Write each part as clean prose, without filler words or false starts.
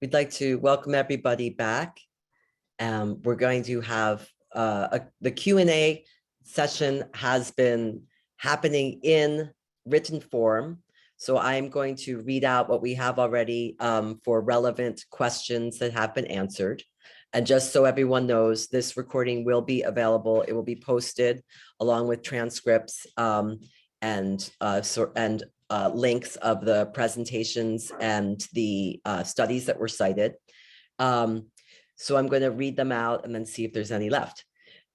We'd like to welcome everybody back. We're going to have the Q&A session has been happening in written form. So I'm going to read out what we have already for relevant questions that have been answered. And just so everyone knows, this recording will be available. It will be posted along with transcripts and links of the presentations and the studies that were cited. So I'm going to read them out and then see if there's any left.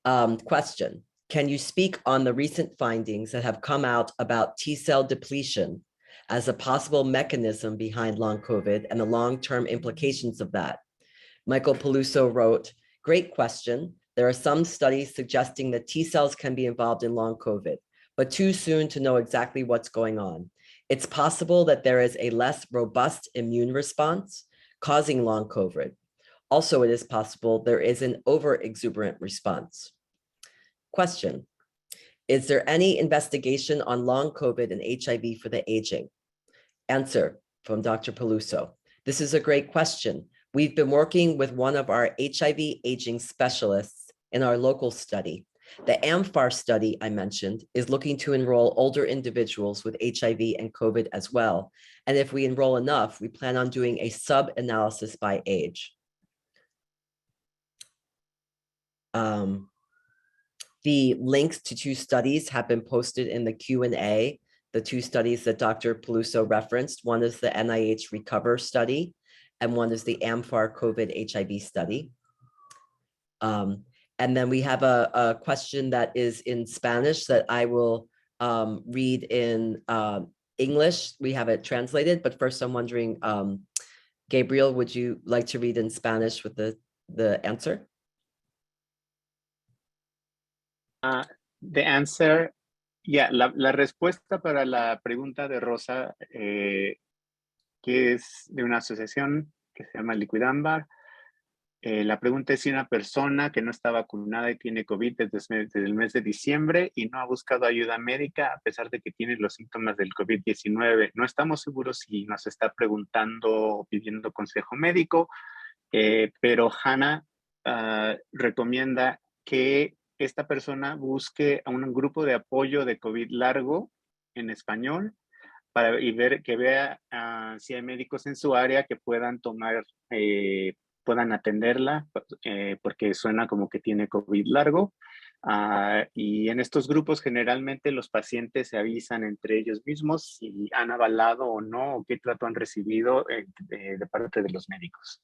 Question: can you speak on the recent findings that have come out about T-cell depletion as a possible mechanism behind long COVID and the long-term implications of that? Michael Peluso wrote, great question. There are some studies suggesting that T-cells can be involved in long COVID, but too soon to know exactly what's going on. It's possible that there is a less robust immune response causing long COVID. Also, it is possible there is an over-exuberant response. Question: is there any investigation on long COVID and HIV for the aging? Answer from Dr. Peluso: this is a great question. We've been working with one of our HIV aging specialists in our local study. The AMFAR study I mentioned is looking to enroll older individuals with HIV and COVID as well. And if we enroll enough, we plan on doing a sub-analysis by age. The links to two studies have been posted in the Q&A, the two studies that Dr. Peluso referenced. One is the NIH RECOVER study, and one is the AMFAR COVID HIV study. And then we have a question that is in Spanish that I will read in English. We have it translated, but first I'm wondering, Gabriel, would you like to read in Spanish with the answer? The answer, yeah, la respuesta para la pregunta de Rosa, que es de una asociación que se llama Liquidambar. La pregunta es si una persona que no está vacunada y tiene COVID desde el mes de diciembre y no ha buscado ayuda médica a pesar de que tiene los síntomas del COVID-19. No estamos seguros si nos está preguntando o pidiendo consejo médico, pero Hannah recomienda que esta persona busque a un grupo de apoyo de COVID largo en español y vea si hay médicos en su área que puedan puedan atenderla, porque suena como que tiene COVID largo. Y en estos grupos generalmente los pacientes se avisan entre ellos mismos si han avalado o no, o qué trato han recibido de parte de los médicos.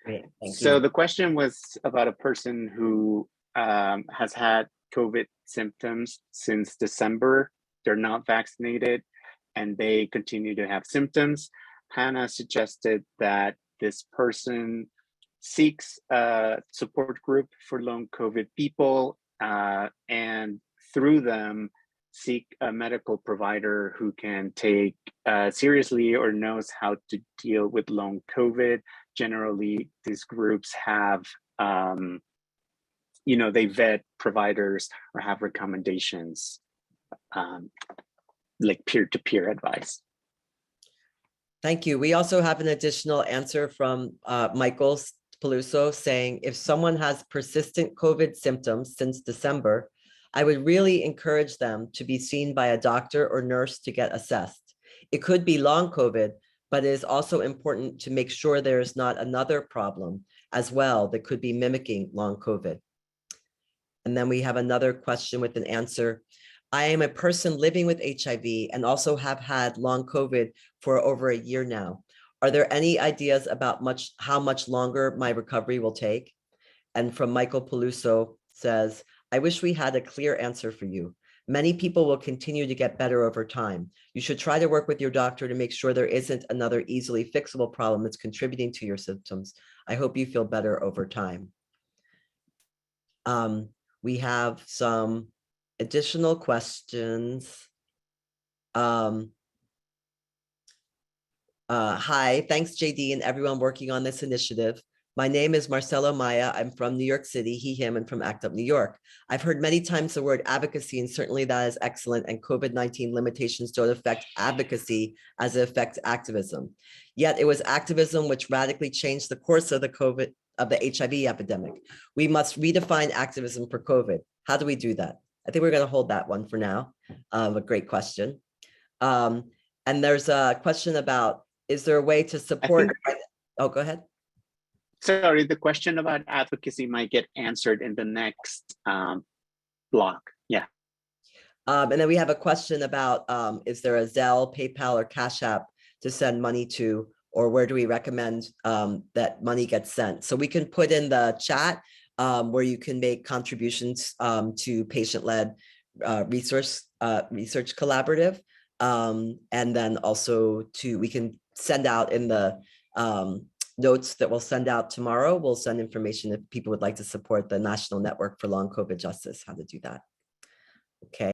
Great, thank you. So the question was about a person who has had COVID symptoms since December. They're not vaccinated and they continue to have symptoms. Hannah suggested that this person seeks a support group for long COVID people and through them seek a medical provider who can take seriously or knows how to deal with long COVID. Generally, these groups have, they vet providers or have recommendations, like peer-to-peer advice. Thank you. We also have an additional answer from Michael Peluso saying, if someone has persistent COVID symptoms since December, I would really encourage them to be seen by a doctor or nurse to get assessed. It could be long COVID, but it is also important to make sure there is not another problem as well that could be mimicking long COVID. And then we have another question with an answer. I am a person living with HIV and also have had long COVID for over a year now. Are there any ideas about how much longer my recovery will take? And from Michael Peluso says, I wish we had a clear answer for you. Many people will continue to get better over time. You should try to work with your doctor to make sure there isn't another easily fixable problem that's contributing to your symptoms. I hope you feel better over time. We have some additional questions. Hi, thanks JD and everyone working on this initiative. My name is Marcelo Maya. I'm from New York City, he, him, and from ACT UP New York. I've heard many times the word advocacy, and certainly that is excellent. And COVID-19 limitations don't affect advocacy as it affects activism. Yet it was activism which radically changed the course of the HIV epidemic. We must redefine activism for COVID. How do we do that? I think we're going to hold that one for now. A great question. And there's a question about, is there a way to support? Oh, go ahead. Sorry, the question about advocacy might get answered in the next block. Yeah. And then we have a question about, is there a Zelle, PayPal, or Cash App to send money to, or where do we recommend that money gets sent? So we can put in the chat where you can make contributions to patient-led research collaborative. And then also we can send out in the notes that we'll send out tomorrow. We'll send information if people would like to support the National Network for Long COVID Justice, how to do that. Okay.